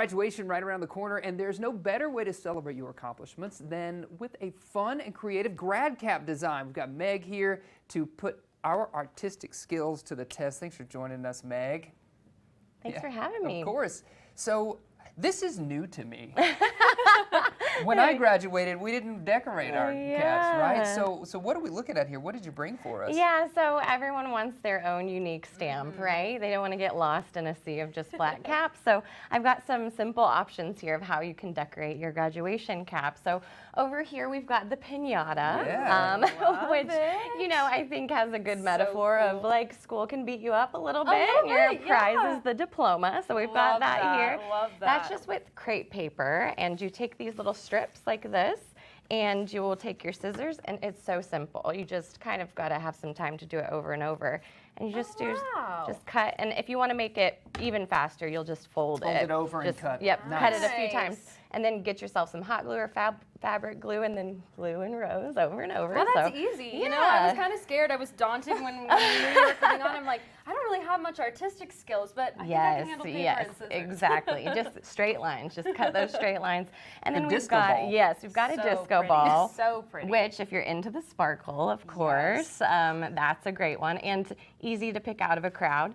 Graduation right around the corner, and there's no better way to celebrate your accomplishments than with a fun and creative grad cap design. We've got Meg here to put our artistic skills to the test. Thanks for joining us, Meg. Thanks for having me. Of course. So this is new to me. When I graduated, we didn't decorate our caps, right? So what are we looking at here? What did you bring for us? Yeah, so everyone wants their own unique stamp, right? They don't want to get lost in a sea of just flat caps. So I've got some simple options here of how you can decorate your graduation cap. So over here we've got the piñata, which you know I think has a good metaphor of like school can beat you up a little bit. Your prize is the diploma. So we've got that here. Love that. That's just with crepe paper, and you take these little strips like this, and you will take your scissors, and it's so simple. You just kind of got to have some time to do it over and over, and you just just cut. And if you want to make it even faster, you'll just fold it over and cut. Yep, Nice. cut it a few times, and then get yourself some hot glue or fabric glue, and then glue in rows over and over. Well, that's easy. You know, I was kind of scared. I was daunted when we knew you were coming on. I'm like, I don't really have much artistic skills, but I think I can handle paper and scissors. Exactly. Just straight lines. Just cut those straight lines. And then we've ball. we've got a disco pretty. ball. So pretty. Which, if you're into the sparkle, of course, that's a great one and easy to pick out of a crowd.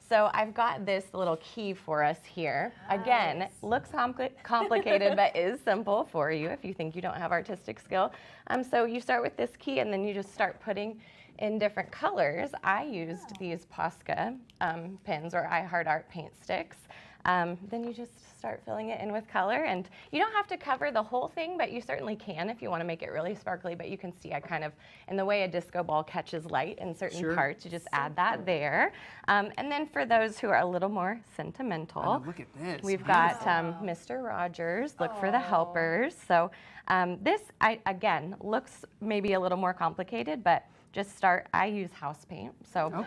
So I've got this little key for us here. Again, looks complicated, but is simple for you if you think you don't have artistic skill. So you start with this key, and then you just start putting in different colors. I used these Posca pins, or I Heart Art paint sticks. Then you just start filling it in with color, and you don't have to cover the whole thing, but you certainly can if you want to make it really sparkly. But you can see I kind of, in the way a disco ball catches light in certain parts, you just add that there. And then for those who are a little more sentimental, look at this. We've got Mr. Rogers, Look for the Helpers. So this, again, looks maybe a little more complicated, but just start, I use house paint, so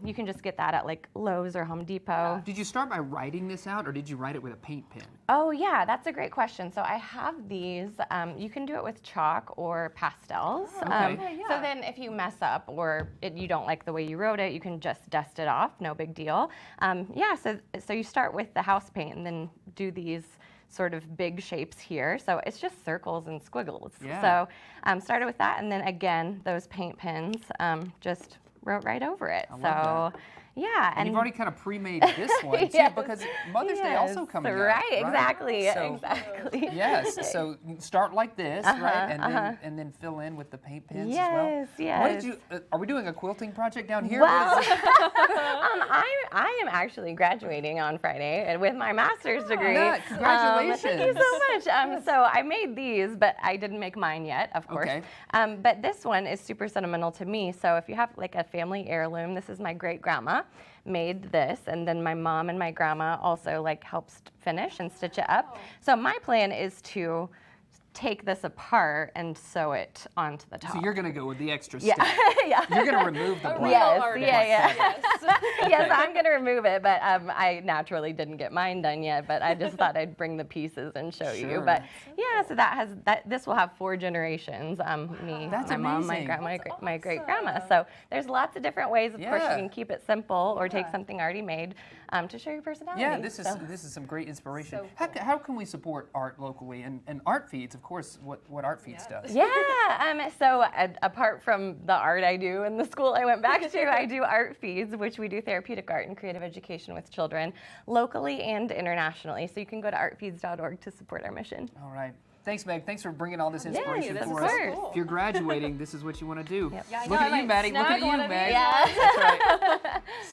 you can just get that at like Lowe's or Home Depot. Did you start by writing this out, or did you write it with a paint pen? Oh yeah, that's a great question. So I have these, you can do it with chalk or pastels. So then if you mess up or you don't like the way you wrote it, you can just dust it off, no big deal. So you start with the house paint and then do these sort of big shapes here. So it's just circles and squiggles. So started with that, and then again, those paint pens, just wrote right over it. And you've already kind of pre-made this one too, because Mother's Day also coming up. Right, exactly. Yes, so start like this, right, and then fill in with the paint pens as well. What did you? Are we doing a quilting project down here? Well, I am actually graduating on Friday and with my master's degree. Congratulations! Thank you so much. So I made these, but I didn't make mine yet, of course. But this one is super sentimental to me. So if you have like a family heirloom, this is my great grandma made this, and then my mom and my grandma also like helped finish and stitch it up. So my plan is to take this apart and sew it onto the top. So you're going to go with the extra step. You're going to remove the black. Yes, I'm going to remove it, but I naturally didn't get mine done yet, but I just thought I'd bring the pieces and show you. But yeah, so this will have 4 generations, me, my mom, my grandma, my great grandma. So there's lots of different ways. Of course, you can keep it simple or take something already made to show your personality. Yeah, this is some great inspiration. How can we support art locally and Art Feeds, of course, what Art Feeds does? So apart from the art I do in the school I went back to, I do Art Feeds, which we do therapeutic art and creative education with children locally and internationally. So you can go to artfeeds.org to support our mission. All right. Thanks, Meg. Thanks for bringing all this inspiration for us. If you're graduating, this is what you want to do. Look at you, Maddie. Look at you, Meg. That's right.